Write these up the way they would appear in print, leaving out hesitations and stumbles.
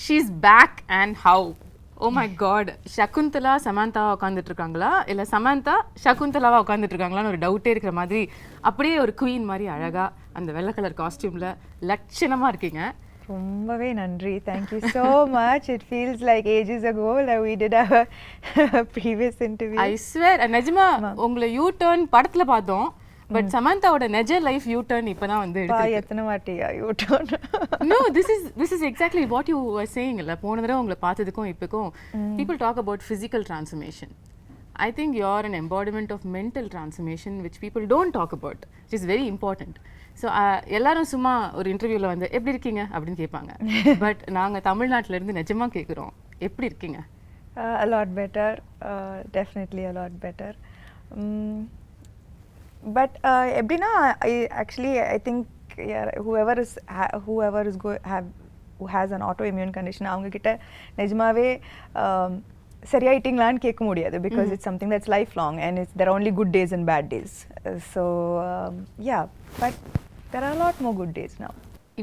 she's back and how? Oh my god, shakuntala samantha உட்கார்ந்துட்டு இருக்காங்களா இல்ல samantha shakuntalaவா உட்கார்ந்துட்டு இருக்காங்களான்னு ஒரு டவுட்டே இருக்கிற மாதிரி அப்படியே ஒரு queen மாதிரி அழகா அந்த வெள்ளை கலர் காஸ்டியூம்ல லட்சணமா இருக்கீங்க. ரொம்பவே நன்றி. Thank you so much. It feels like ages ago that we did our previous interview. I swear நிஜமா உங்களை யூ டர்ன் படத்துல பார்த்தோம். பட் சமந்தாவோட நெஜ லைஃப் யூ டர்ன் இப்பதான் வந்து எடுத்து எத்தனை வாட்டியா U turn? No, this is exactly what you were saying. இல்ல போன தடவை உங்களை பார்த்ததுக்கும் இப்போக்கும் people talk about physical transformation. I think you're an embodiment of mental transformation which people don't talk about, which is very important. So எல்லாரும் சும்மா ஒரு இன்டர்வியூல வந்து எப்படி இருக்கீங்க அப்படின்னு கேட்பாங்க. பட் நாங்க தமிழ்நாட்டுல இருந்து நிஜமா கேக்குறோம், எப்படி இருக்கீங்க? A lot better, definitely a lot better. But எப்படின்னா I think whoever who has an autoimmune condition அவங்க கிட்ட நிஜமாவே சரியாயிட்டீங்களான்னு கேட்க முடியாது because it's something that's lifelong and there are only good days and bad days. So yeah, but there are a lot more good days now.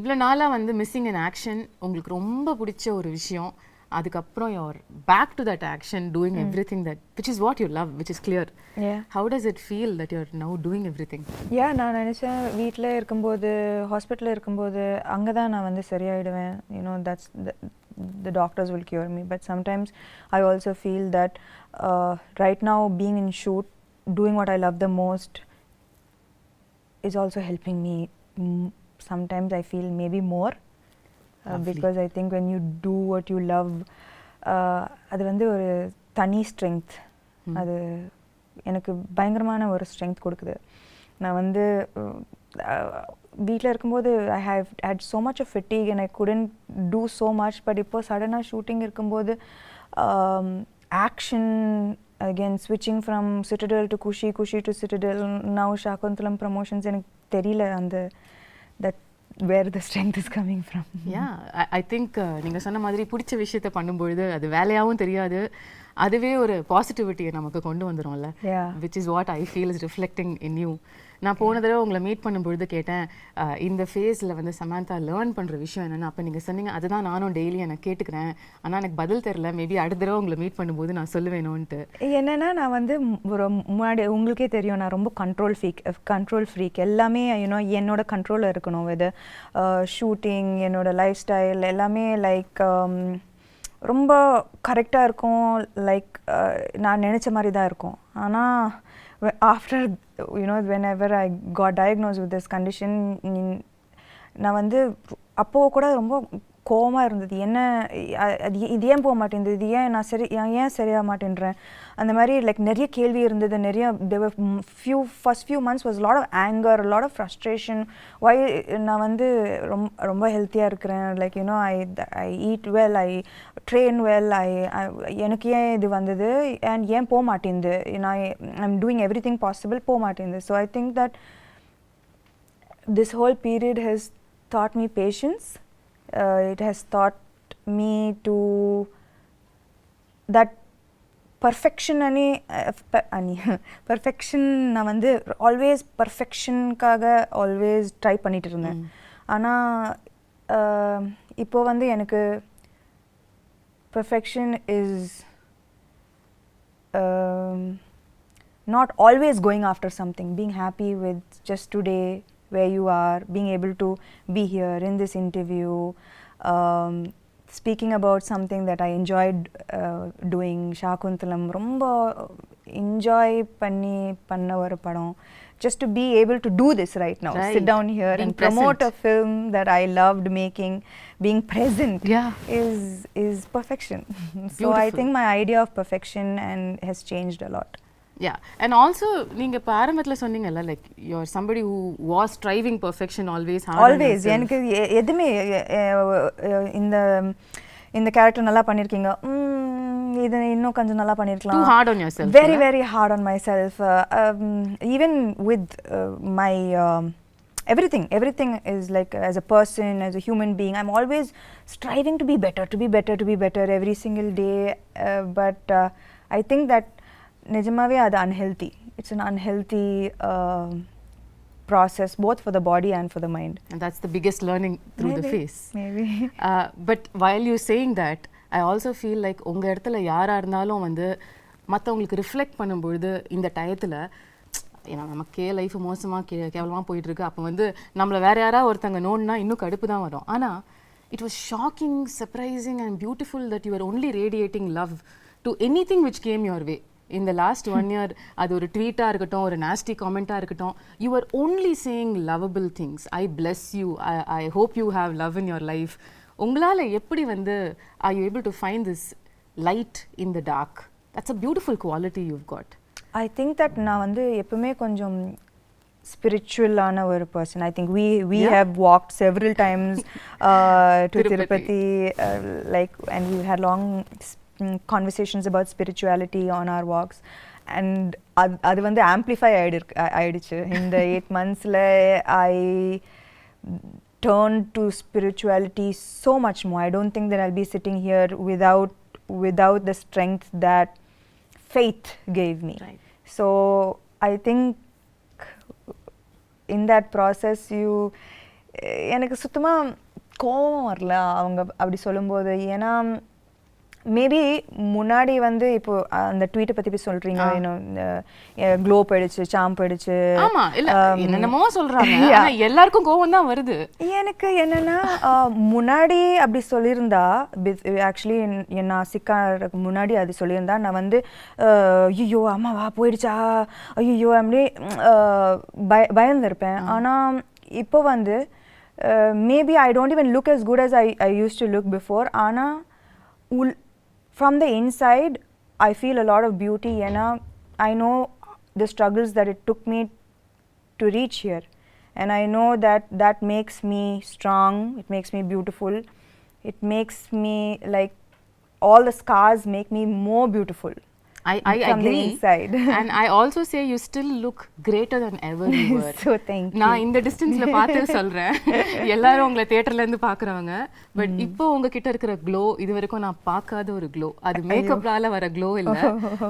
இவ்வளோ நாளாக வந்து missing in action உங்களுக்கு ரொம்ப பிடிச்ச ஒரு விஷயம், அதுக்கப்புறம் you're back to that action doing everything that which is what you love, which is clear. Yeah. How does it feel that you're now doing everything? Yeah, நான் நினைச்சேன் வீட்டில் இருக்கும்போது ஹாஸ்பிட்டலில் இருக்கும்போது அங்கே தான் நான் வந்து சரியாயிடுவேன். You know, that's the doctors will cure me, but sometimes I also feel that right now being in shoot, doing what I love the most is also helping me. Sometimes I feel maybe more. Because I think when you do what you love, அது வந்து ஒரு தனி strength. அது எனக்கு பயங்கரமான ஒரு strength கொடுக்குது. நான் வந்து வீட்டில் இருக்கும்போது I have had so much of fatigue and I couldn't do so much. But இப்போ சடனாக ஷூட்டிங் இருக்கும்போது action, again switching from Citadel to Kushi to Citadel, now Shaakuntalam promotions, எனக்கு தெரியல அந்த that where the strength is coming from. Yeah, I think நீங்க சொன்ன மாதிரி பிடிச்ச விஷயத்தை பண்ணும்பொழுது அது வேலையாகவும் தெரியாது, அதுவே ஒரு பாசிட்டிவிட்டியை நமக்கு கொண்டு வந்துரும்ல. which is what I feel is reflecting in you. நான் போன தடவை உங்களை மீட் பண்ணும்பொழுது கேட்டேன் இந்த ஃபேஸில் வந்து சமந்தா லேர்ன் பண்ணுற விஷயம் என்னென்னு. அப்போ நீங்கள் சொன்னீங்க அதுதான் நானும் டெய்லி எனக்கு கேட்டுக்கிறேன், ஆனால் எனக்கு பதில் தெரில, மேபி அடுத்த தடவை உங்களை மீட் பண்ணும்போது நான் சொல்லுவேணும்ன்ட்டு. என்னென்னா நான் வந்து ஒரு முன்னாடி உங்களுக்கே தெரியும் நான் ரொம்ப கண்ட்ரோல் ஃப்ரீக். எல்லாமே யூனோ என்னோட கண்ட்ரோலில் இருக்கணும். வெது ஷூட்டிங், என்னோட லைஃப் ஸ்டைல் எல்லாமே லைக் ரொம்ப கரெக்டாக இருக்கும். லைக் நான் நினச்ச மாதிரி தான் இருக்கும். ஆனால் after whenever I got diagnosed with this condition, நான் வந்து அப்போது கூட ரொம்ப கோவமாக இருந்தது. என்ன இது ஏன் போக மாட்டேங்குது, இது ஏன் நான் ஏன் சரியாக மாட்டேன்றேன், அந்த மாதிரி லைக் நிறைய கேள்வி இருந்தது. நிறைய first few months was a lot of anger, a lot of frustration. why நான் வந்து ரொம்ப ஹெல்த்தியாக இருக்கிறேன், like you know I eat well, I train well, எனக்கு ஏன் இது வந்தது and ஏன் போக மாட்டேங்குது, I'm doing everything possible, போக மாட்டேங்குது. So I think that this whole period has taught me patience. It has taught me to that perfection நான் வந்து ஆல்வேஸ் பர்ஃபெக்ஷனுக்காக ஆல்வேஸ் ட்ரை பண்ணிட்டு இருந்தேன். ஆனால் இப்போ வந்து எனக்கு perfection is not always going after something, being happy with just today where you are, being able to be here in this interview, speaking about something that I enjoyed doing. Shaakuntalam romba enjoy panna ஒரு படம். Just to be able to do this right now, sit down here being and promote a film that I loved making, being present is perfection. So I think my idea of perfection has changed a lot. Yeah, and also நீங்க இப்ப ஆரம்பத்துல சொன்னீங்கல்ல like you are somebody who was striving perfection always. எனக்கு எதுமே இந்த character நல்லா பண்ணிருக்கீங்க, இது இன்னும் கொஞ்சம் நல்லா பண்ணிருக்கலாம். Too hard on yourself. Very hard on myself. Even with my everything is like as a person, as a human being, I'm always striving to be better every single day. But I think that நிஜமாவே அது unhealthy. It's an unhealthy process both for the body and for the mind. And that's the biggest learning through the phase. Maybe. But while you saying that, I also feel like உங்க இடத்துல யாரா இருந்தாலும் வந்து மற்றவங்களுக்கு reflect பண்ணும்பொழுது இந்த டயத்தில் ஏன்னா நமக்கே லைஃப் மோசமாக கேவலமாக போயிட்டுருக்கு, அப்போ வந்து நம்மளை வேறு யாராவது ஒருத்தங்க நோண்டுனா இன்னும் கடுப்பு தான் வரும். ஆனால் it was shocking, surprising and beautiful that you were only radiating love to anything which came your way. In the last 1 year, அது ஒரு ட்வீட்டாக இருக்கட்டும், ஒரு nasty comment-ஆக இருக்கட்டும், you were only saying lovable things. I bless you, I hope you have love in your life. உங்களால் எப்படி வந்து are you able to find this light in the dark? That's a beautiful quality you've got. I think that நான் வந்து எப்பவுமே கொஞ்சம் spiritual-ஆன ஒரு person. I think we have walked several times to Tirupati, like, and we had long conversations about spirituality on our walks, and அது வந்து amplify ஆயிடுச்சு இந்த 8 monthsல. I turned to spirituality so much more. I don't think that I'll be sitting here without the strength that faith gave me. Right. So I think in that process எனக்கு சுத்தமா கோவம் வரல அவங்க அப்படி சொல்லும்போது. ஏன்னா மேபி முன்னாடி வந்து இப்போ அந்த ட்வீட்டை பற்றி சொல்றீங்க, க்ளோ போயிடுச்சு, சாம் போயிடுச்சு, ஆமா இல்ல என்னென்னமோ சொல்றாங்க, எல்லாருக்கும் கோவம் தான் வருது. எனக்கு என்னன்னா முன்னாடி அப்படி சொல்லியிருந்தா, ஆக்சுவலி நான் சிக்காருக்கு முன்னாடி அது சொல்லியிருந்தா நான் வந்து ஐயோ அம்மாவா போயிடுச்சா ஐயோ அப்படி பயந்துருப்பேன். ஆனால் இப்போ வந்து maybe I don't even look as good as I used to look before. ஆனால் from the inside I feel a lot of beauty, and I know the struggles that it took me to reach here, and I know that makes me strong, it makes me beautiful, it makes me like all the scars make me more beautiful. I from agree. the inside. And I also say you still look greater than ever you were. So thank you. நான் இந்த டிஸ்டன்ஸ்ல பார்த்து சொல்றேன், எல்லாரும் உங்களை தியேட்டர்ல இருந்து பாக்குறாங்க, பட் இப்போ உங்ககிட்ட இருக்கிற க்ளோ இது வரைக்கும் நான் பார்க்காத ஒரு க்ளோ. அது மேக்கப்லால வர க்ளோ இல்ல,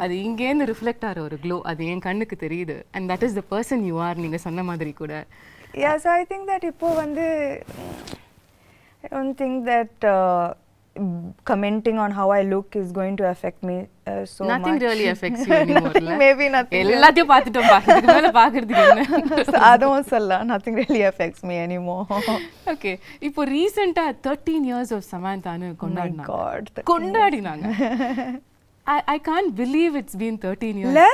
அது இங்கேருந்து ரிஃப்ளெக்ட் ஆகிற ஒரு க்ளோ. அது என் கண்ணுக்கு தெரியுது. And that is the person you are. நீங்க சொன்ன மாதிரி கூட. Yes, I think that இப்போ வந்து I don't think that commenting on how I look is going to affect me so Nothing much. Nothing really affects you anymore. Maybe nothing. எல்லாத்தையும் பார்த்துட்டோம், இதுக்கு மேல பார்க்கிறதுக்கு என்ன? அதுவும் சொல்லலாம். Nothing really affects me anymore. Okay, இப்போ ரீசெண்டா 13 years of Samanthaன்னு கொண்டாடினாங்க. My God. கொண்டாடினாங்க. I can't believe it's been 13 years. இல்ல?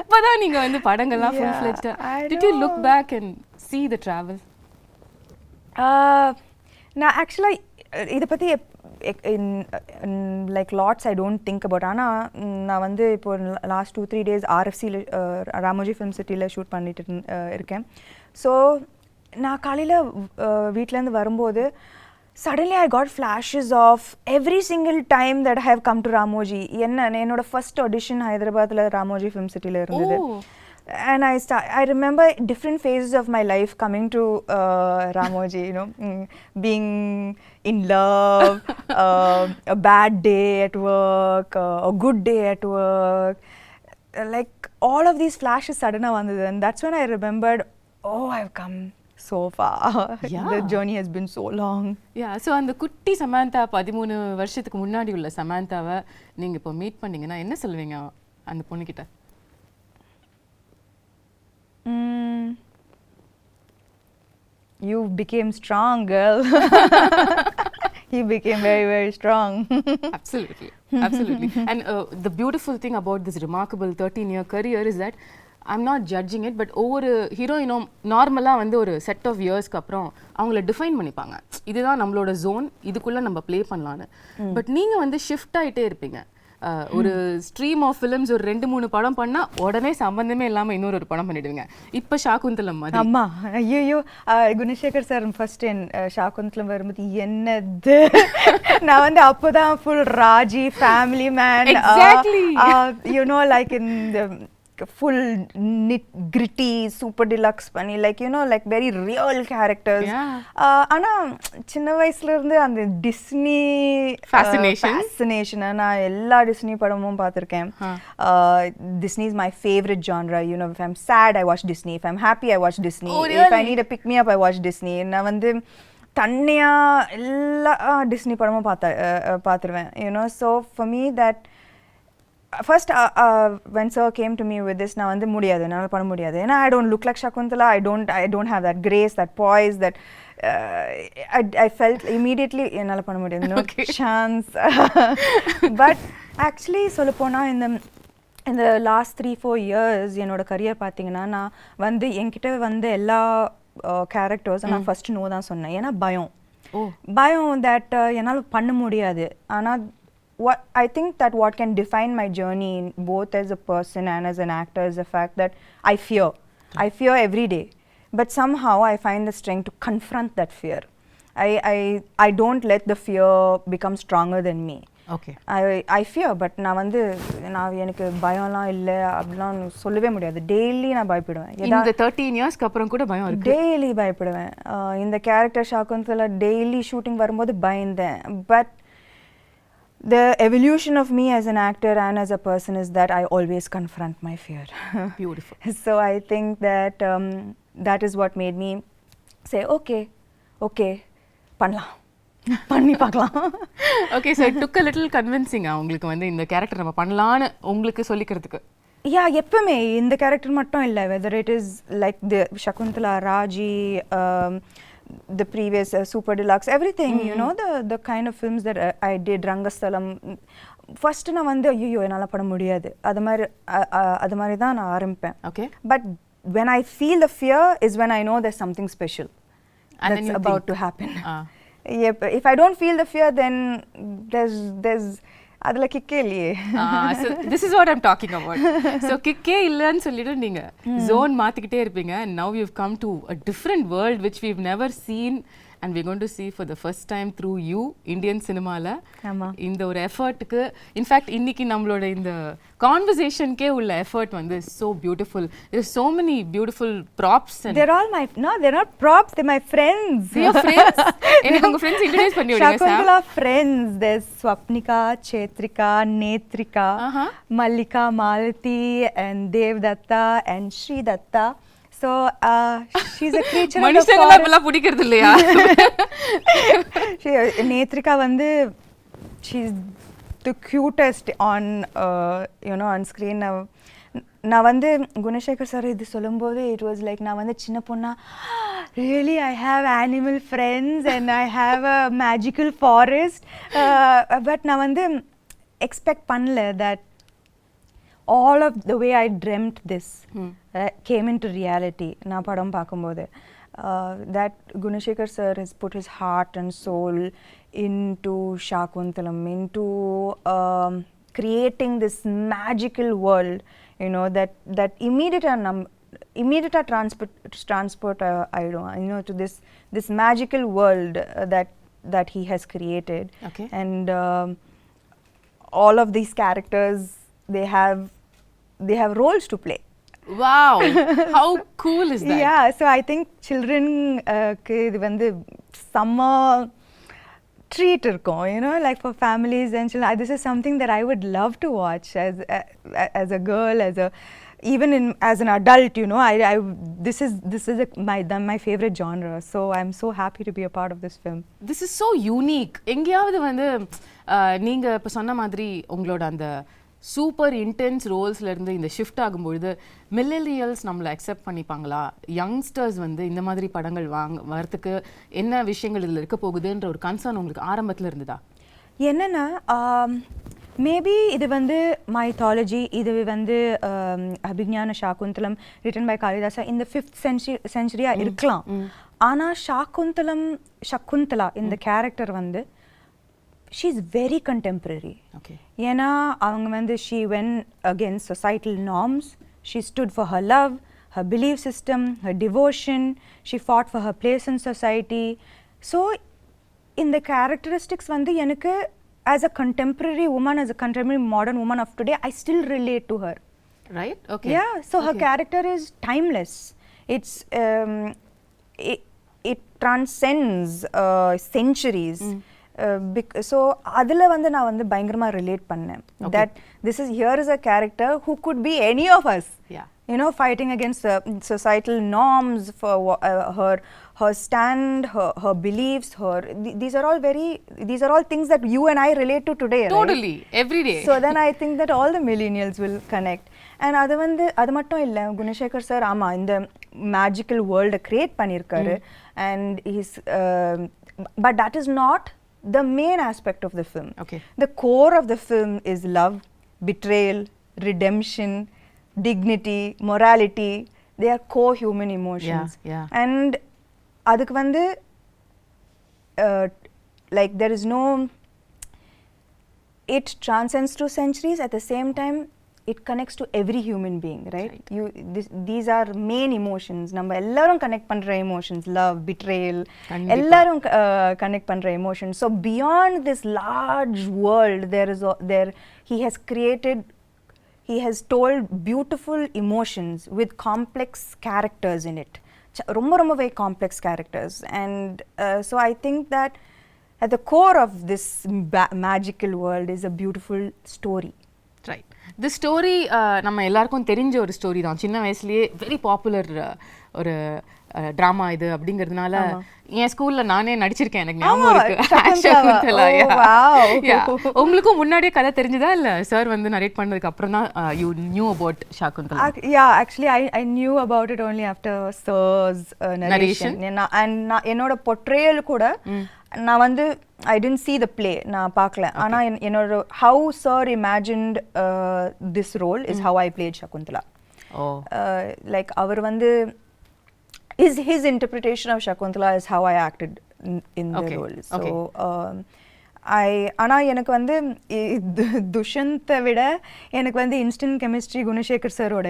இப்பதான் நீங்க வந்து படங்கள்லாம் full fledged. Did you look back and see the travel? நான் ஆக்சுவலாக இதை பற்றி like lots I don't think about. ஆனால் நான் வந்து இப்போ லாஸ்ட் 2-3 days RFCயில் ராமோஜி ஃபிலிம் சிட்டியில் ஷூட் பண்ணிட்டு இருக்கேன். ஸோ நான் காலையில் வீட்டிலேருந்து வரும்போது suddenly I got flashes of every single time that I have come to Ramoji. என்னோட ஃபர்ஸ்ட் ஆடிஷன் ஹைதராபாத்தில் ராமோஜி ஃபிலிம் சிட்டியில் இருந்தது. And I remember different phases of my life coming to Ramoji, being in love, a bad day at work, a good day at work, like all of these flashes suddenly vandhu, and that's when I remembered, oh, I've come so far. Yeah. The journey has been so long. Yeah, so அந்த குட்டி சமந்தா 13 வருஷத்துக்கு முன்னாடி உள்ள சமந்தாவை நீங்க இப்போ meet பண்ணீங்கன்னா என்ன சொல்லுவீங்க அந்த பொண்ணுகிட்ட? You became strong, girl. You became very, very strong. Absolutely. And the beautiful thing about this remarkable 13-year career is that I'm not judging it, but ஒவ்வொரு ஹீரோயினும் நார்மலாக வந்து ஒரு செட் ஆஃப் இயர்ஸ்க்கு அப்புறம் அவங்கள டிஃபைன் பண்ணிப்பாங்க, இதுதான் நம்மளோட ஜோன், இதுக்குள்ளே நம்ம ப்ளே பண்ணலான்னு. பட் நீங்கள் வந்து ஷிஃப்ட் ஆகிட்டே இருப்பீங்க. ஒரு ஸ்ட்ரீம் ஆஃப் ஃபிலிம்ஸ் ஒரு 2-3 படம் பண்ணா உடனே சம்பந்தமே இல்லாம இன்னொரு படம் பண்ணிடுவீங்க. இப்ப ஷாகுந்தலம் மாதிரி. அம்மா ஐயோ, குணசேகர் சார் ஃபர்ஸ்ட் ஷாகுந்தலம் வரும்போது என்னது, நான் வந்து அப்போதான் full Raji family man, exactly, you know, like in full nit gritty super deluxe பண்ணி like you know like very real characters. ஆனா சின்ன வயசுல இருந்து அந்த டிஸ்னி fascination நான் எல்லா டிஸ்னி படமும் பார்த்திருக்கேன். Disney is my favorite genre. You know, if I'm sad I watch Disney, if I'm happy I watch Disney. Oh, really? If I need a pick me up I watch Disney. நான் வந்து தன்னியா எல்லா Disney படமும் பார்த்துருவேன். You know, so for me that first when sir came to me with this நான் வந்து முடியாது, என்னால பண்ண முடியாது, ஏன்னா I don't look like Shakuntala, I don't have that grace, that poise, that I felt immediately என்னால பண்ண முடியாது, no chance. But actually சொல்ல போனா in the last 3-4 years என்னோட career பார்த்தீங்கன்னா நான் வந்து என்கிட்ட வந்து எல்லா characters நான் first no தான் சொன்னேன். ஏன்னா பயம் that என்னால பண்ண முடியாது. ஆனா what I think that what can define my journey both as a person and as an actor is the fact that I fear every day, but somehow I find the strength to confront that fear. I don't let the fear become stronger than me. Okay. I fear, but நான் எனக்கு பயம்லாம் இல்ல அப்படிலாம் சொல்லவே முடியாது. Daily நான் பயப்படுவேன். இந்த 13 இயர்ஸ்க்கு அப்புறம் கூட பயம் இருக்கு. டெய்லி பயப்படுவேன். இந்த கேரக்டர் ஷாகுந்தலா டெய்லி ஷூட்டிங் வரும்போது பயந்தேன். But the evolution of me as an actor and as a person is that I always confront my fear. Beautiful. So I think that that is what made me say okay பண்ணலாம், பண்ணி பார்க்கலாம். Okay, so it took a little convincing உங்களுக்கு வந்து இந்த character நம்ம பண்ணலாம்னு உங்களுக்கு சொல்லிக்கிறதுக்கு. Yeah, எப்பவுமே இந்த கேரக்டர் மட்டும் இல்ல, whether it is like the Shakuntala, Raji, the previous super deluxe, everything, you know, the kind of films that I did, Rangasthalam, first நான் வந்து ஐயோ என்னால பண்ண முடியாது, அது மாதிரி தான் நான் ஆரம்பிப்பேன். Okay. But when I feel the fear is when I know there's something special that's about to happen. If I don't feel the fear, then there's adla kikke illiye. So this is what I'm talking about. So kikke illannu sollidu neenga zone maathikite irpinga, and now you've come to a different world which we've never seen and we're going to see for the first time through you Indian cinema la. இந்த ஒரு எஃபர்ட்க்கு in fact இன்னைக்கு நம்மளோட இந்த கான்வர்சேஷன்க்கே உள்ள effort வந்து so beautiful. There's so many beautiful props and they're not props, they're my friends. Your friends? எனக்கு உங்க friends introduce பண்ணி விடுங்க sir. Shakuntala friends, there's Swapnika, Chetrika, Netrika, Mallika, Malati and Devdatta and Sri Datta. So she's a creature of the forest. மனுஷங்கள பல பிடிக்கிறது இல்லையா? Netrika வந்து she's the cutest on you know on screen. நான் வந்து Gunasekar sir இது சொல்லும்போது it was like நான் வந்து சின்ன பொண்ணா really I have animal friends and I have a magical forest, but நான் வந்து expect பண்ணல that all of the way I dreamt this came into reality. நான் படம் பார்க்கும்போது that Gunashekar sir has put his heart and soul into Shakuntalam, into creating this magical world, you know, that immediate transport I don't know, you know, to this magical world that he has created. Okay. And all of these characters they have roles to play. Wow, how cool is that? Yeah, so I think children இது வந்து summer treat இருக்கும், you know, like for families and children. This is something that I would love to watch as a girl, even as an adult, you know. This is my favorite genre, so I'm so happy to be a part of this film. This is so unique. எங்கயாவது வந்து நீங்க இப்ப சொன்ன மாதிரி உங்களோட அந்த super intense ரோல்ஸ்ல இருந்து இந்த ஷிஃப்ட் ஆகும்பொழுது மில்லேனியல்ஸ் நம்மளை அக்செப்ட் பண்ணிப்பாங்களா, யங்ஸ்டர்ஸ் வந்து இந்த மாதிரி படங்கள் வரத்துக்கு என்ன விஷயங்கள் இதில் இருக்க போகுதுன்ற ஒரு கன்சர்ன் உங்களுக்கு ஆரம்பத்தில் இருந்ததா? என்னன்னா மேபி இது வந்து மைத்தாலஜி, இது வந்து அபிஞான ஷாகுந்தலம் ரிட்டன் பை காளிதாசா இந்த 5th century இருக்கலாம். ஆனால் சகுந்தலா இந்த கேரக்டர் வந்து she's very contemporary. Okay. ஏன்னா அவங்க வந்து she went against societal norms, she stood for her love, her belief system, her devotion, she fought for her place in society. So இந்த characteristics வந்து எனக்கு as a contemporary woman, as a contemporary modern woman of today, I still relate to her. Right? Okay. Yeah, so her character is timeless. It's it transcends centuries. So adula vandu na vandu bayangarama relate pannen that this is here is a character who could be any of us. Yeah. You know, fighting against societal norms for her stand, her beliefs, these are all things that you and I relate to today. Totally, right? every day. So then I think that all the millennials will connect. And அது மட்டும் இல்ல, Gunasekar sir ஆமா இந்த magical வேர்ல்டை create பண்ணியிருக்காரு. And he's but that is not the main aspect of the film. Okay. The core of the film is love, betrayal, redemption, dignity, morality. They are core human emotions. Yeah. And adukku vandu like there is no, it transcends to centuries. At the same time it connects to every human being, right? These are main emotions. நம்ம எல்லாரும் connect பண்ற emotions, love, betrayal, எல்லாரும் connect பண்ற emotions. So beyond this large world, he has told beautiful emotions with complex characters in it. ரொம்ப very complex characters. And so I think that at the core of this magical world is a beautiful story. Right. The story நம்ம எல்லாருக்கும் தெரிஞ்ச ஒரு story தான். சின்ன வயசுலயே very popular ஒரு drama இது அப்படிங்கிறதுனால என் ஸ்கூல்ல நானே நடிச்சிருக்கேன், எனக்கு ஞாபகம் இருக்கு. ஷாகுந்தலா. உங்களுக்கும் முன்னாடியே கதை தெரிஞ்சதா இல்ல சார் வந்து நரேட் பண்ணதுக்கு அப்புறம் தான் you knew about ஷாகுந்தலா? Yeah, actually I knew about it only after sir's narration. And என்னோட portrayal கூட நான் வந்து I didn't see the play, நான் பார்க்கல. ஆனா என்னோட how sir imagined this role is how I played Shakuntala. Like அவர் வந்து his interpretation of Shakuntala is how I acted in the role. So ஆனா எனக்கு வந்து துஷந்தை விட எனக்கு வந்து இன்ஸ்டன்ட் கெமிஸ்ட்ரி குணசேகர் சாரோட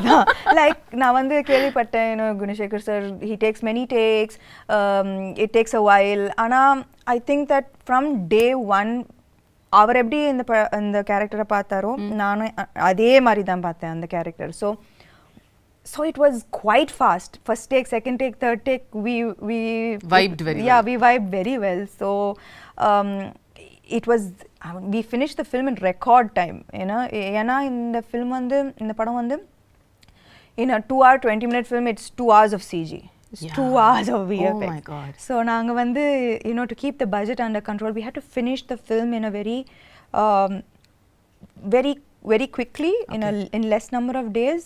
தான். லைக் நான் வந்து கேள்விப்பட்டேன், Gunasekar sir he takes many takes, it takes a while. ஆனால் I think that from day one அவர் எப்படி இந்த கேரக்டரை பார்த்தாரோ நானும் அதே மாதிரி தான் பார்த்தேன் அந்த character. So it was quite fast. First take, second take, third take, we vibed very well. Yeah, we vibed very well. So it was, we finished the film in record time. You know, ஏன்னா இந்த film வந்து இந்த படம் வந்து in a 2 hour 20-minute film, it's 2 hours of CG. It's 2 hours of VFX. Oh my God. So நாங்க வந்து, you know, to keep the budget under control, we had to finish the film in a very quickly, in less number of days.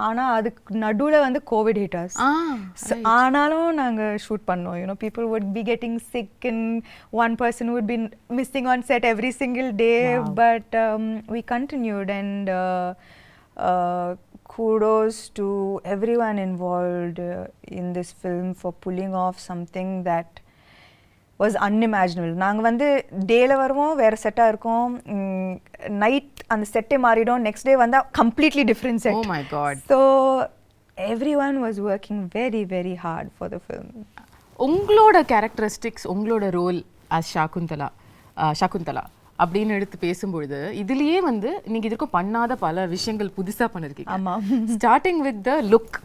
ஆனா அதுக்கு நடுவுல வந்து Covid hit us. ஆனாலும் நாங்க shoot பண்ணோம். You know, people would be getting sick and one person would be missing on set every single day. Wow. But we continued, and kudos to everyone involved in this film for pulling off something that was unimaginable. நாங்க வந்து டேல வருவோம், வேற செட்டா இருக்கும், night அந்த செட்டே மாறிடும், நெக்ஸ்ட் டே வந்தா completely different set. Oh my God. So everyone was working very very hard for the film. உங்களோட கேரக்டரிஸ்டிக்ஸ், உங்களோட ரோல் as ஷாகுந்தலா அப்படின்னு எடுத்து பேசும்பொழுது இதுலயே வந்து நீங்க இதுக்கும் பண்ணாத பல விஷயங்கள் புதுசா பண்ணிருக்கீங்க. ஆமா. ஸ்டார்டிங் வித் த லுக்,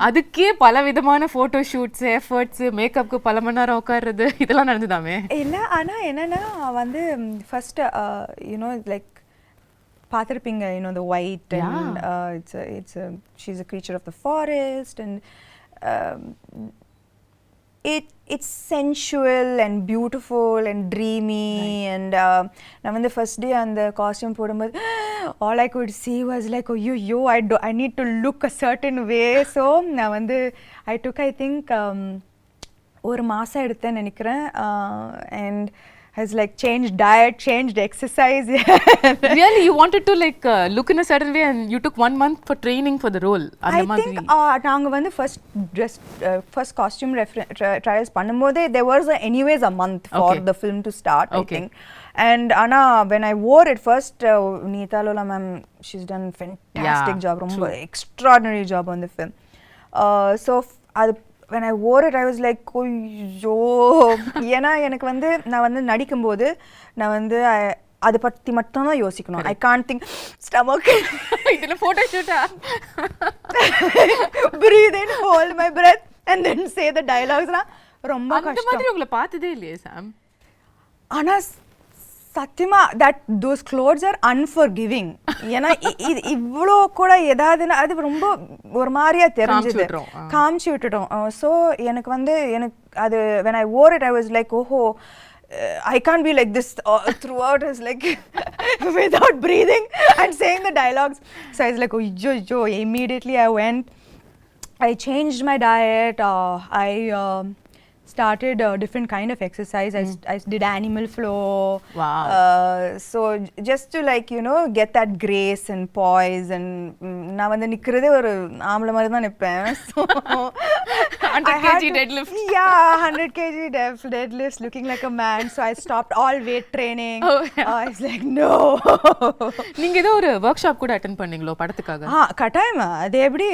அதுக்கே பல விதமான போட்டோ ஷூட்ஸ், எஃபர்ட்ஸ், மேக்கப்க்கு பல மணி நேரம் உட்கார்றது, இதெல்லாம் நடந்துதாமே? இல்ல, ஆனா என்னன்னா வந்து ஃபர்ஸ்ட் யூனோ லைக் பார்த்திருப்பீங்க, you know, the white and she's a creature of the forest, and it's sensual and beautiful and dreamy. Right. And நான் வந்து first day அந்த costume போடும்போது all I could see was like, oh yo I need to look a certain way. So நான் வந்து I took, I think ஒரு மாசம் எடுத்தேன் நினைக்கிறேன். And has like changed diet, changed exercise. Really, you wanted to like look in a certain way, and you took 1 month for training for the role? I think நாங்க வந்து first costume trials பண்ணும்போதே there was anyways a month for the film to start, I think. And Anna, when I wore it first, Neeta Lola ma'am, she's done fantastic job, ரொம்ப extraordinary job on the film. So when I wore it, I was like, ஐயோ, ஏன்னா எனக்கு வந்து நான் வந்து நடிக்கும்போது நான் வந்து அதை பற்றி மட்டும் தான் யோசிக்கணும். ஐ கான்ட் திங்க் ஸ்டமக் இதில் ஃபோட்டோ ஷூட்டா breathe in, hold my breath and then say the dialoguesலாம் ரொம்ப அந்த மாதிரி உங்களை பார்த்ததே இல்லையே சாம். ஆனால் சத்தியமா those clothes are unforgiving. ஏன்னா இவ்வளோ கூட ஏதாவதுன்னா அது ரொம்ப ஒரு மாதிரியா தெரிஞ்சது, காமிச்சு விட்டுட்டோம். ஸோ எனக்கு அது when I wore it I was like I can't be like this throughout. It's like without breathing and saying the dialogues. So I was like immediately I went, I changed my diet, I started a different kind of exercise. I did animal flow. Wow. So just to like get that grace and poise, and நான் வந்து நிக்கிறதே ஒரு ஆம்பளை மாதிரி தான் நிப்பேன். So 100 kg deadlift. Yeah, 100 kg deadlifts, looking like a man. So I stopped all weight training. I was like no. நீங்க ஏதோ ஒரு work shop கூட அட்டெண்ட் பண்ணீங்களோ படத்துக்காக? கட்டாயமா. அது எப்படி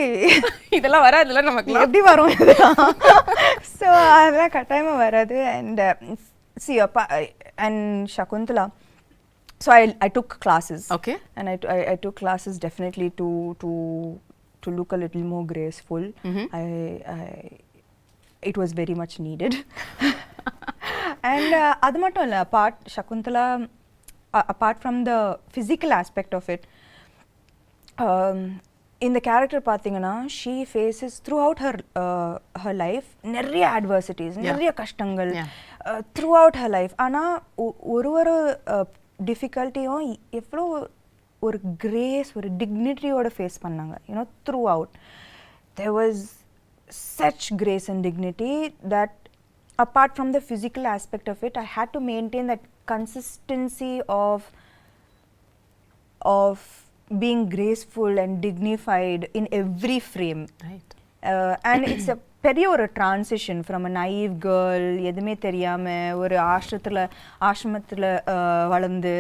இதெல்லாம் வராதுல நமக்கு, எப்படி வரும் இதெல்லாம்? So அதெல்லாம் கட்டாயமா வராது. And see and Shakuntala, so I took classes. Okay. And I took classes definitely to look a little more graceful. It was very much needed. And அது மட்டும் இல்லை, Shakuntala, apart from the physical aspect of it, in the character பார்த்தீங்கன்னா she faces throughout her life நிறைய adversities, நிறைய கஷ்டங்கள் throughout her life. ஆனால் ஒரு டிஃபிகல்ட்டியும் எவ்வளோ ஒரு கிரேஸ், ஒரு டிக்னிட்டியோட ஃபேஸ் பண்ணாங்க. throughout there was such grace and dignity that apart from the physical aspect of it, I had to maintain that consistency of being graceful and dignified in every frame. Right. And it's a பெரிய ஒரு transition from a naive girl, எதுவுமே தெரியாம ஒரு ஆசிரமத்தில் வளர்ந்து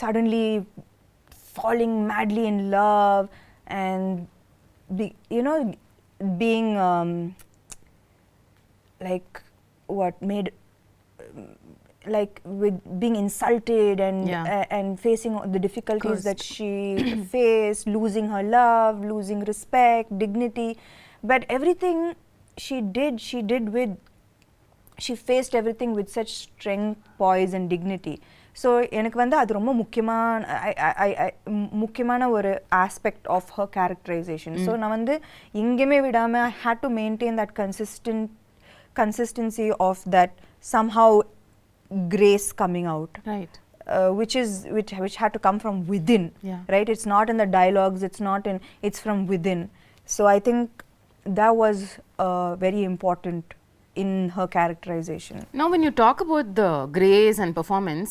suddenly falling madly in love and being like what made like with being insulted and facing the difficulties that she faced, losing her love, losing respect, dignity, but everything she faced everything with such strength, poise and dignity. So எனக்கு வந்து அது ரொம்ப முக்கியமான ஒரு aspect of her characterization. So நான் வந்து எங்கேயுமே விடாம I had to maintain that consistency of that somehow grace coming out, right? Which had to come from within. Right? It's not in the dialogues, it's from within. So I think that was very important in her characterization. Now when you talk about the grace and performance,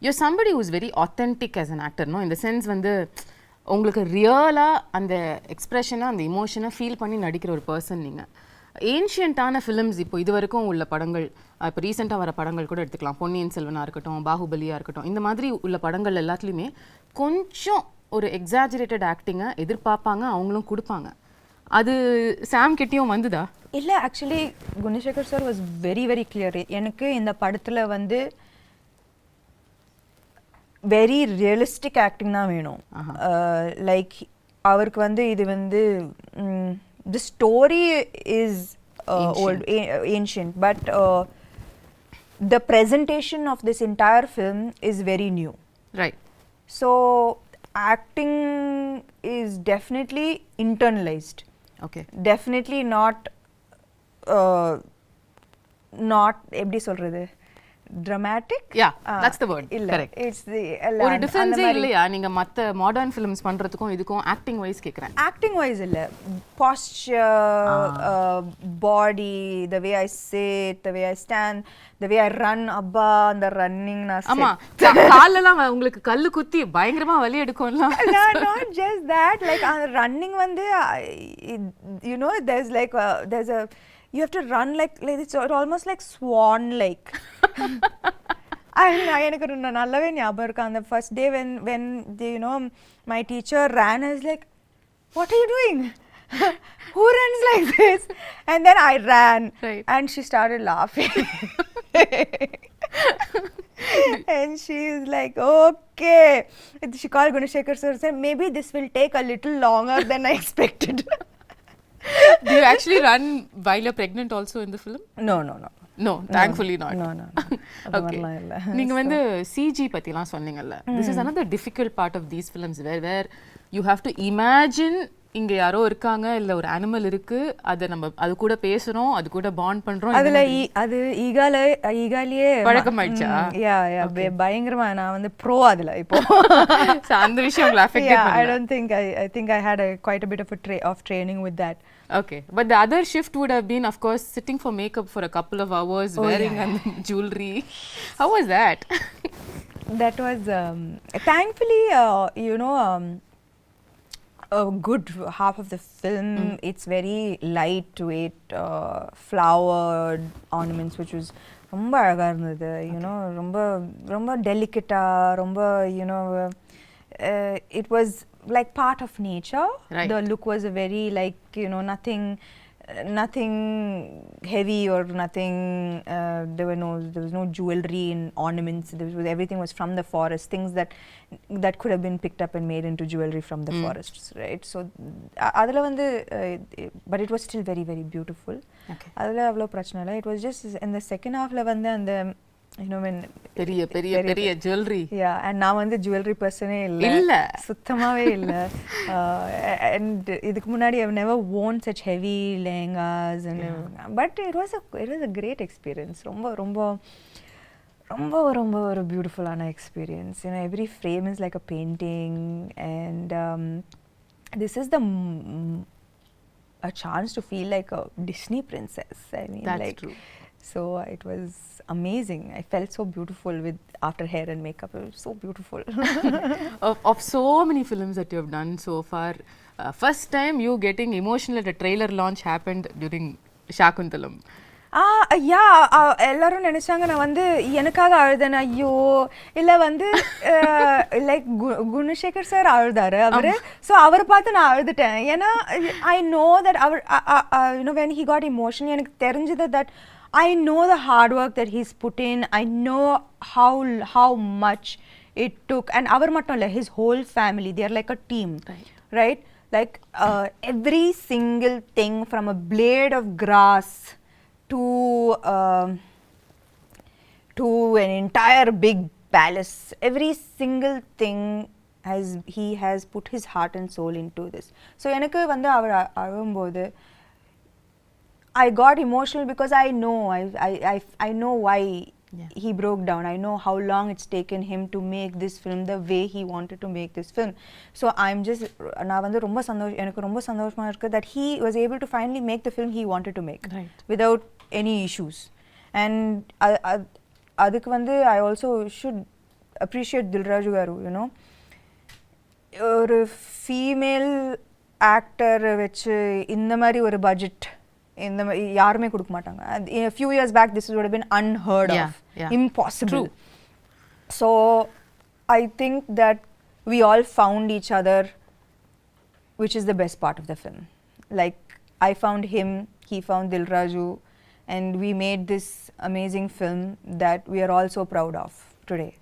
you're somebody who's very authentic as an actor, no? In the sense வந்து உங்களுக்கு ரியலா அந்த எக்ஸ்பிரஷனை, அந்த இமோஷனை feel பண்ணி நடிக்கிற ஒரு person நீங்க. ஏன்ஷியன்ட்டான ஃபிலிம்ஸ் இப்போ இது வரைக்கும் உள்ள படங்கள், இப்போ ரீசெண்டாக வர படங்கள் கூட எடுத்துக்கலாம், பொன்னியின் செல்வனாக இருக்கட்டும், பாகுபலியாக இருக்கட்டும், இந்த மாதிரி உள்ள படங்கள் எல்லாத்துலேயுமே கொஞ்சம் ஒரு எக்ஸாஜரேட்டட் ஆக்டிங்கை எதிர்பார்ப்பாங்க, அவங்களும் கொடுப்பாங்க. அது சாம் கிட்டேயும் வந்துதா? இல்லை, actually Gunasekar sir was very very clear. எனக்கு இந்த படத்தில் வந்து வெரி ரியலிஸ்டிக் ஆக்டிங் தான் வேணும். லைக் அவருக்கு வந்து இது வந்து the story is old, ancient, but the presentation of this entire film is very new. Right. So acting is definitely internalized. Okay. Definitely not எப்படி சொல்றது, dramatic. Yeah, that's the word. Correct. It's the ஒரு difference இல்லையா நீங்க மத்த modern films பண்றதுக்கும் இதுக்கும் acting wise கேக்குறேன்? Acting wise இல்ல, posture, body, the way I sit, the way I stand, the way I run, அப்பா அந்த ரன்னிங் நான் ஆமா காலெல்லாம் உங்களுக்கு கல்லு குத்தி பயங்கரமா வலி எடுக்கும்ல. not just that, like running வந்து there's like there's a you have to run like it's almost like swan like. எனக்கு நல்லாவே ஞாபகம் இருக்கு அந்த first day when my teacher ran, I was like, what are you doing? Who runs like this? And then I ran, right. And she started laughing. And she's like, okay. She called Gunashekhar sir and said, maybe this will take a little longer than I expected. Do you actually run while you're pregnant also in the film? No. No, thankfully not. No. Okay. நீங்க வந்து CG பத்திலாம் சொன்னீங்கல்ல. This is another difficult part of these films where you have to imagine இங்க யாரோ இருக்காங்க இல்ல ஒரு animal இருக்கு அது கூட பேசுறோம் அது கூட பாண்ட் பண்றோம் அதுல அது ஈகாலியே பழக்கமாயிடுச்சா யா பயங்கரமா நான் வந்து ப்ரோ அதுல இப்போ அந்த விஷயம் உங்களுக்கு அஃபெக்ட் பண்ணல I don't think I think I had quite a bit of training with that. Okay, but the other shift would have been of course sitting for makeup for a couple of hours wearing jewelry. How was that? That was thankfully a good half of the film it's very lightweight flowered ornaments which was ரொம்ப அழகா இருந்தது ரொம்ப டெலிகேட்டா ரொம்ப it was like part of nature. Right. The look was a very like nothing heavy or nothing there was no jewelry and ornaments. Everything was from the forest, things that could have been picked up and made into jewelry from the forests, right? So adula vandu but it was still very very beautiful. Okay. Adula avlo prachana illa. It was just in the second half la vandu and when பெரிய jewelry. Yeah, and நான் வந்து jewelry person இல்ல சுத்தமாவே இல்ல. And இதுக்கு முன்னாடி I've never worn such heavy lehengas and but it was a great experience. ரொம்ப ஒரு beautiful ஆன experience. Every frame is like a painting and this is a chance to feel like a Disney princess. I mean, that's like true. So it was amazing. I felt so beautiful after hair and makeup. It was so beautiful. Of so many films that you have done so far, first time you getting emotional at a trailer launch happened during Shaakuntalam. எல்லாரும் நினைச்சாங்க நான் வந்து எனக்காக அழுதேன். ஐயோ இல்ல வந்து like Gunasekar sir அழுதாரு அவரு. ஸோ அவரை பார்த்து நான் அழுதுட்டேன். ஏன்னா ஐ நோ தட் அவர் when he got emotional எனக்கு தெரிஞ்சது that I know the hard work that he's put in. I know how much it took. And அவர் மட்டும் இல்ல, his whole family, they are like a team, right? Like every single thing from a blade of grass to an entire big palace, every single thing he has put his heart and soul into this. So எனக்கு வந்து அவர் அழும்போது I got emotional because I know why he broke down. I know how long it's taken him to make this film the way he wanted to make this film. So I'm just நான் வந்து எனக்கு ரொம்ப சந்தோஷமா இருக்கு that he was able to finally make the film he wanted to make without any issues. And அதுக்கு வந்து I also should appreciate Dilraju garu, ஒரு female actor வச்சு இந்த மாதிரி ஒரு பட்ஜெட் இந்த யாருமே கொடுக்க மாட்டாங்க. A few years back this would have been unheard of. Impossible. True. So I think that we all found each other, which is the best part of the film. Like I found him, he found Dilraju, and we made this amazing film that we are all so proud of today.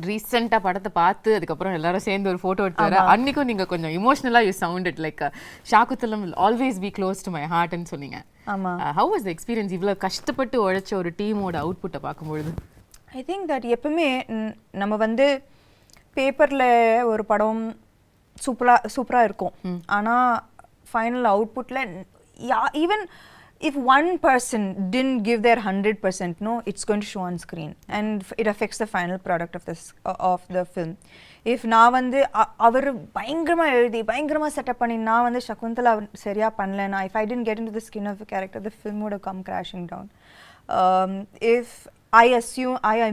ரீசெண்டா படத்தை பார்த்து அதுக்கப்புறம் எல்லாரும் சேர்ந்து ஒரு photo எடுத்து வர அன்னைக்கும் நீங்க கொஞ்சம் இமோஷனலா யூ சவுண்டட் லைக் ஷாக்குத்தலம் will always be close to my heart ன்னு சொன்னீங்க. How was the experience? இவ்வளவு கஷ்டப்பட்டு உழைச்ச ஒரு டீமோட அவுட்புட்டை பார்க்கும்பொழுது I think that எப்பவுமே நம்ம வந்து பேப்பர்ல ஒரு படம் சூப்பரா இருக்கும். ஆனா final அவுட்புட்ல even if one person didn't give their 100%, it's going to show on screen and it affects the final product of the film. If நான் வந்து அவர் பயங்கரமா எழுதி பயங்கரமா செட்டப் பண்ணி நான் வந்து சகுந்தலா சரியா பண்ணலனா, if I didn't get into the skin of the character, the film would have come crashing down. If I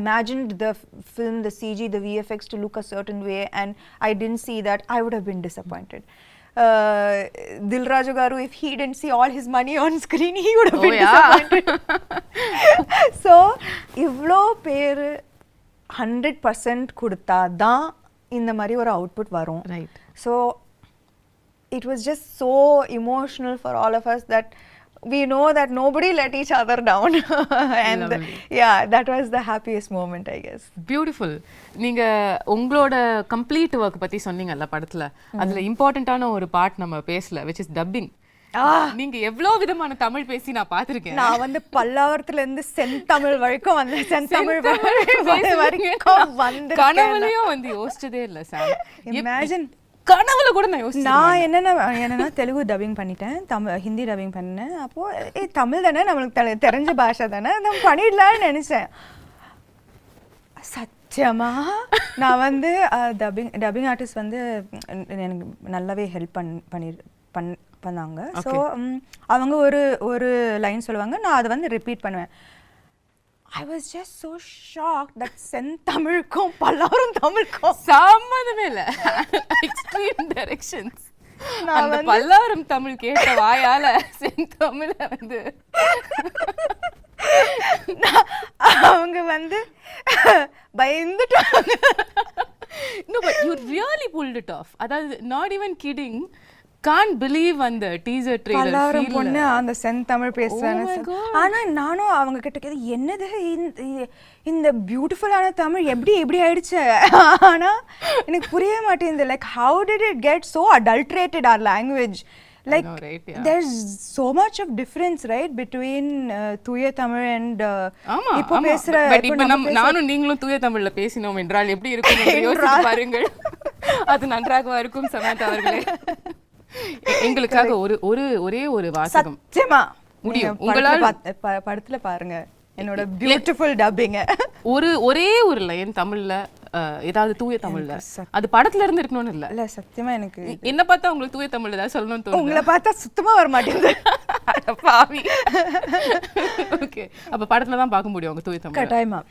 imagined the film, the CG, the VFX to look a certain way and I didn't see that, I would have been disappointed. Dilraju garu, if he didn't see all his money on screen, he would have been disappointed. So ivlo பேர் 100% கொடுத்தா தான் இந்த மாதிரி ஒரு output வரும். So it was just so emotional for all of us that we know that nobody let each other down. And yeah, that was the happiest moment, I guess. Beautiful. நீங்க உங்களோட complete work பத்தி சொன்னீங்கல்ல படத்துல, அதுல இம்பார்ட்டன்ட்டான ஒரு part நம்ம பேசல, which is dubbing. நீங்க எவ்வளவு விதமான தமிழ் பேசி நான் பாத்திருக்கேன். நான் வந்து பல்லாவரத்துல இருந்து செந்தமிழ் வரைக்கும் வந்து செந்தமிழ் வரைக்கும் வந்து கனவுலயும் வந்து யோசிச்சதே இல்ல சார். இமேஜின் கனவுல கூட நான் யோசிச்சேன். நான் என்னன்னா தெலுங்கு டப்பிங் பண்ணிட்டேன், ஹிந்தி டப்பிங் பண்ணேன். அப்போ தமிழ் தானே நம்மளுக்கு தெரிஞ்ச பாஷை தானே, நம்ம பண்ணிடலாம்னு நினைச்சேன். சத்தியமா நான் வந்து டப்பிங் ஆர்டிஸ்ட் வந்து எனக்கு நல்லாவே ஹெல்ப் பண்ணாங்க. ஸோ அவங்க ஒரு லைன் சொல்லுவாங்க, நான் அதை வந்து ரிப்பீட் பண்ணுவேன். I was just so shocked that செந்தமிழுக்கும் Pallavaram தமிழுக்கும் சம்மந்தமே இல்ல. Extreme directions. அந்த பல்லாவரம் தமிழ் கேட்ட வாயால செந்தமிழ வந்து அவங்க வந்து பயந்துட்டாங்க. No, but you really pulled it off. அதாவது not even kidding. Can't believe அந்த டீசர் ட்ரெய்லர் பல்லாவரம் பொண்ணு அந்த செந்தமிழ் பேசுறாங்க. ஆனா நானும் அவங்க கிட்ட கேது என்னது இந்த பியூட்டிஃபுல்லான தமிழ் எப்படி ஆயிடுச்சு. ஆனா எனக்கு புரிய மாட்டேங்குது. Like how did it get so adulterated our language? Like know, right? Yeah. There's so much of difference, right, between தூய தமிழ் and இப்போ பேசுற. இப்போ நானும் நீங்களும் தூய தமிழ்ல பேசினோம் என்றால் எப்படி இருக்கும் என்று யோசித்து பாருங்கள். அது நன்றாக இருக்கும் சமந்தா அவர்களே. எங்களுக்காக ஒரே ஒரு வாசகம் சத்தியமா முடியும் உங்களால படத்துல பாருங்க என்னோட பியூட்டிஃபுல் டப்பிங். ஒரே ஒரு லைன் தமிழ்ல, ஏதாவது தூய தமிழ்ல, அது படத்துல இருந்து இருக்கணும்னு இல்ல. சத்தியமா எனக்கு என்ன பார்த்தா உங்களுக்கு தூய தமிழ்ல ஏதாவது சொல்லணும்னு தோணுது? உங்களை பார்த்தா சுத்தமா வர மாட்டேங்குது. பாவி. ஓகே, அப்ப படத்துல தான் பார்க்க முடியும் உங்க தூய தமிழ். கட்டாயமா.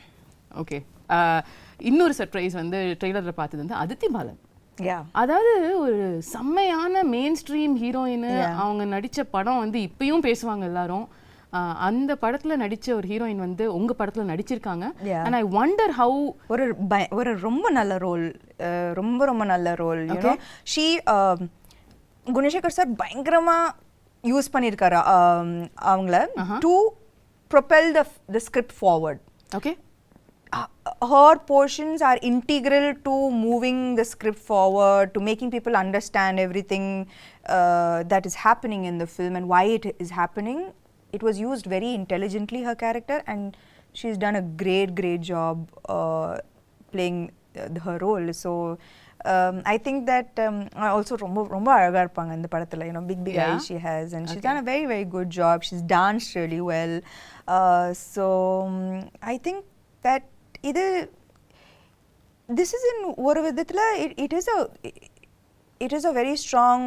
ஓகே, இன்னொரு சர்ப்ரைஸ் வந்து ட்ரெய்லர்ல பார்த்தது வந்து அதித்தி பாலன். அதாவது ஒரு செம்மையான மெயின் ஸ்ட்ரீம் ஹீரோயின். அவங்க நடிச்ச படம் வந்து இப்பயும் பேசுவாங்க எல்லாரும். அந்த படத்துல நடிச்ச ஒரு ஹீரோயின் வந்து உங்க படத்துல நடிச்சிருக்காங்க. and I wonder how ஒரு ரொம்ப நல்ல ரோல், ரொம்ப நல்ல role. you know she Gunasekar sir பயங்கரமா யூஸ் பண்ணிருக்காரு அவங்கள to propel the script forward. Okay. Her portions are integral to moving the script forward, to making people understand everything that is happening in the film and why it is happening. It was used very intelligently, her character, and she's done a great job playing her role. So I think that also ரொம்ப அழகா இருப்பாங்க இந்த படத்துல. You know, big eyes she has, and she's done a very good job. She's danced really well. So I think that this is in ஒரு விதத்துல it is a very strong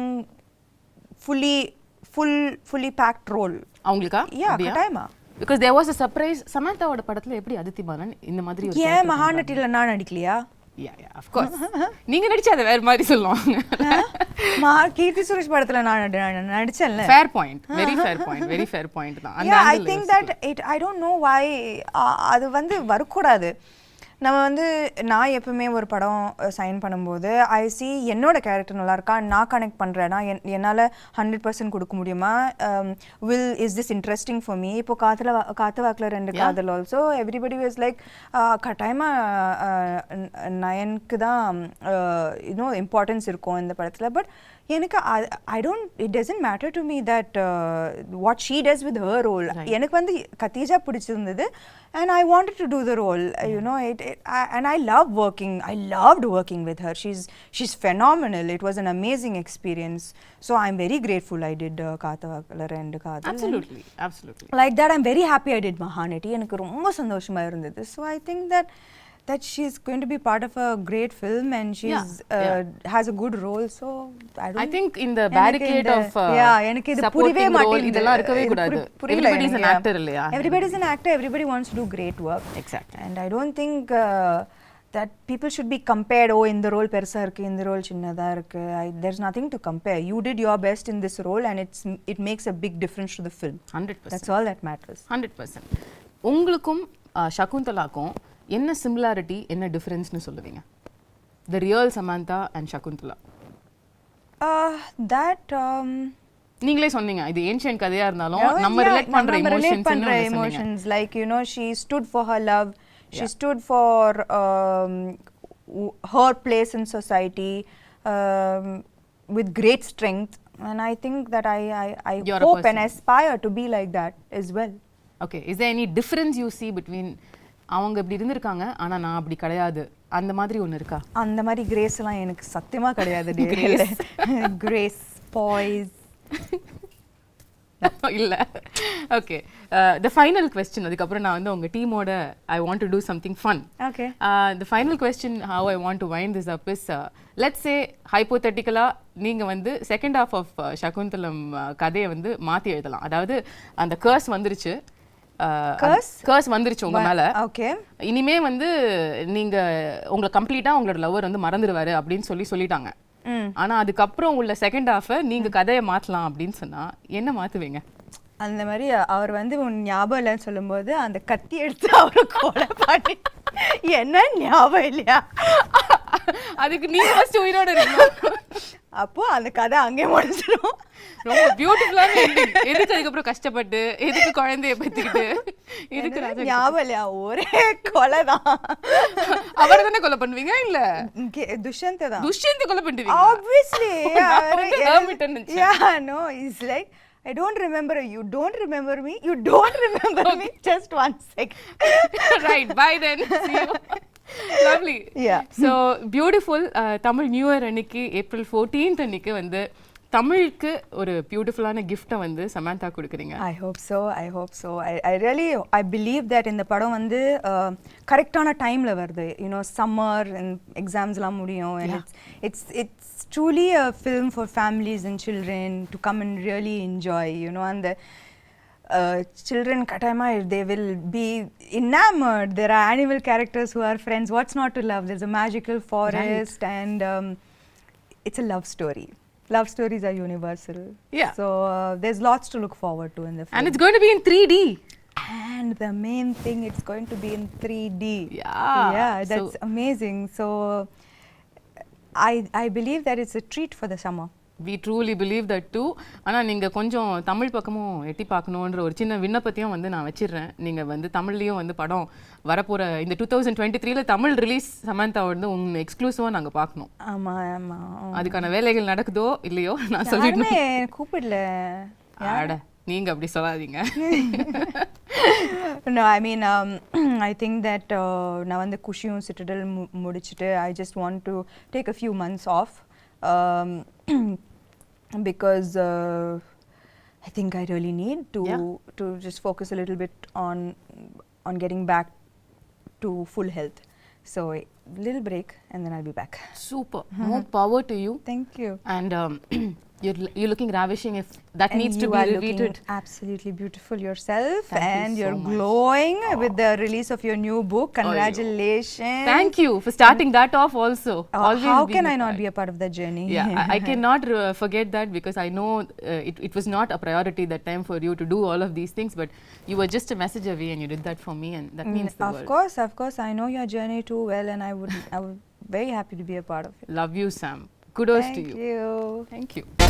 fully packed role. அவங்களுக்கா? கட்டாயமா. because there was a surprise. சமந்தாவோட படத்துல எப்படி அதித்தி பாலன் இந்த மாதிரி ஒரு ஏன் மகாநட்டில நான் நடிக்கலையா? yeah of course. நீங்க நடிச்சா அது வேற மாதிரி சொல்லுவாங்க. கீர்த்தி சுரேஷ் படத்துல நான் நடிச்சேன்ல. fair point, very fair point தான். yeah I think that I don't know why அது வந்து வரக்கூடாது. நம்ம வந்து நான் எப்பவுமே ஒரு படம் சைன் பண்ணும்போது ஐ சி என்னோட கேரக்டர் நல்லா இருக்கா, நான் கனெக்ட் பண்ணுறேன்னா என்னால் 100% கொடுக்க முடியுமா, is this interesting for me. இப்போ காத்து வாக்கில் 2 காதல் ஆல்சோ எவ்ரிபடி வாஸ் லைக் கட்டாயமாக நயனுக்கு தான் இம்பார்ட்டன்ஸ் இருக்கும் இந்த படத்தில். பட் எனக்கு it doesn't matter to me that what she does with her role. எனக்கு வந்து கத்தீஜா பிடிச்சிருந்தது and I wanted to do the role. You know, and I loved working with her. She's phenomenal. It was an amazing experience. So I'm very grateful I did Kaathavakalar and Kaadhal. Absolutely. Like that, I'm very happy I did Mahanati. எனக்கு ரொம்ப சந்தோஷமா இருந்தது. So I think that she's going to be part of a great film and she's has a good role. So I think in the barricade of எனக்கு இது புரியவே மாட்டேங்குது. இதெல்லாம் இருக்கவே கூடாது. Everybody is an actor இல்லையா? Everybody is an actor. Everybody wants to do great work. Exactly. And I don't think that people should be compared. Oh, இந்த role பெருசா இருக்கு, இந்த ரோல் சின்னதா இருக்கு. There's nothing to compare. You did your best in this role and it makes a big difference to the film. 100%. That's all that matters. 100%. உங்களுக்கும் சகுந்தலாக்கும் என்ன similarity, என்ன டிஃபரன்ஸ்னு சொல்லுவீங்க? The real Samantha and Shakuntala. That நீங்களே சொன்னீங்க இது ancient கதையா இருந்தாலும் நம்ம ரிலேட் பண்ற emotions like you know she stood for her love, she stood for her place in society with great strength, and I think that I hope and aspire to be like that as well. Okay, is there any difference you see between அவங்க இப்படி இருந்திருக்காங்க ஆனா நான் அப்படி கிடையாது அந்த மாதிரி ஒன்னு இருக்கா? அந்த மாதிரி கிரேஸ் எல்லாம் எனக்கு சத்தியமா கிடையாது. கிரேஸ் பாய்ஸ் இல்ல. ஓகே, the final question, அதுக்கப்புறம் நான் வந்து உங்க டீமோட I want to do something fun. Okay. The final question how I want to wind this up is let's say hypothetically நீங்க வந்து second half of shakuntalam கதையை வந்து மாத்தி எழுதலாம். அதாவது அந்த curse வந்துருச்சு, கர்ஸ் வந்துருச்சு உங்க மேல. ஓகே, இனிமே வந்து நீங்க உங்களை கம்ப்ளீட்டா உங்களோட லவர் வந்து மறந்துடுவாரு அப்படின்னு சொல்லிட்டாங்க. ஆனா அதுக்கப்புறம் உள்ள செகண்ட் ஹாஃப் நீங்க கதையை மாத்தலாம் அப்படின்னு சொன்னா என்ன மாத்துவீங்க? அந்த மாதிரி அவர் வந்து உன் ஞாபகம் இல்லைன்னு சொல்லும்போது அந்த கத்தி எடுத்து அவரை கொலை பண்ணி என்ன ஞாபகம் இல்லையா அதுக்கு நீங்க ஃபர்ஸ்ட் உயிரோட இருக்கணும். அப்போ அந்த கதை அங்கே முடிஞ்சிடும். ரொம்ப பியூட்டிஃபுல்லான எண்டிங். எதுக்கு அதுக்கப்புறம் கஷ்டப்பட்டு எதுக்கு குழந்தைய பத்திக்கிட்டு இதுக்கு ஞாபகம் இல்லையா? ஒரே கொலை தான். அவரை தானே கொலை பண்ணுவீங்க? இல்ல துஷ்யந்தை தான். துஷ்யந்தை கொலை பண்ணுவீங்க obviously. Yeah, no, it's like I don't remember you, don't remember me, you don't remember me, just 1 second. Right, bye then, see you. Lovely. Yeah. So beautiful. Tamil New Year அன்னைக்கு April 14th அன்னைக்கு வந்து தமிழுக்கு ஒரு பியூட்டிஃபுல்லான கிஃப்ட்டை வந்து சமந்தா கொடுக்குறீங்க. I hope so. I really believe that இந்த படம் வந்து கரெக்டான டைம்ல வருது. You know, summer and examsலாம் முடியும், and it's truly a film for families and children to come and really enjoy, you know, and the children katayama they will be enamored. There are animal characters who are friends. What's not to love? There's a magical forest, right. And it's a love story. Love stories are universal. Yeah. So there's lots to look forward to in the film. And it's going to be in 3D. And the main thing, it's going to be in 3D. Yeah. That's amazing. So I believe that it's a treat for the summer. We truly believe that too. ஆனால் நீங்கள் கொஞ்சம் தமிழ் பக்கமும் எட்டி பார்க்கணுன்ற ஒரு சின்ன விண்ணப்பத்தையும் வந்து நான் வச்சிடுறேன். நீங்கள் வந்து தமிழ்லேயும் வந்து படம் வரப்போகிற இந்த 2023 தமிழ் ரிலீஸ் சமந்தா வந்து உங்கள் எக்ஸ்க்ளூசிவாக நாங்கள் பார்க்கணும். ஆமாம். அதுக்கான வேலைகள் நடக்குதோ இல்லையோ நான் சொல்லிடுறேன். கூப்பிடல ஆட நீங்கள் அப்படி சொல்லாதீங்க. No, I mean, I think that நான் வந்து குஷியும் சிட்டடல் முடிச்சுட்டு I just want to take a few months off. Because I think I really need to just focus a little bit on getting back to full health. So a little break and then I'll be back. Super. More power to you. Thank you. And you're looking ravishing. If that needs to be repeated. Absolutely beautiful yourself. Thank and you so you're much. glowing with the release of your new book. Congratulations. Thank you for starting that off also. How can I not be a part of that journey? Yeah, I cannot forget that because I know it was not a priority that time for you to do all of these things, but you were just a message away and you did that for me, and that means the world. Of course. I know your journey too well, and I would very happy to be a part of it. Love you, Sam. Kudos to you. Thank you. Thank you.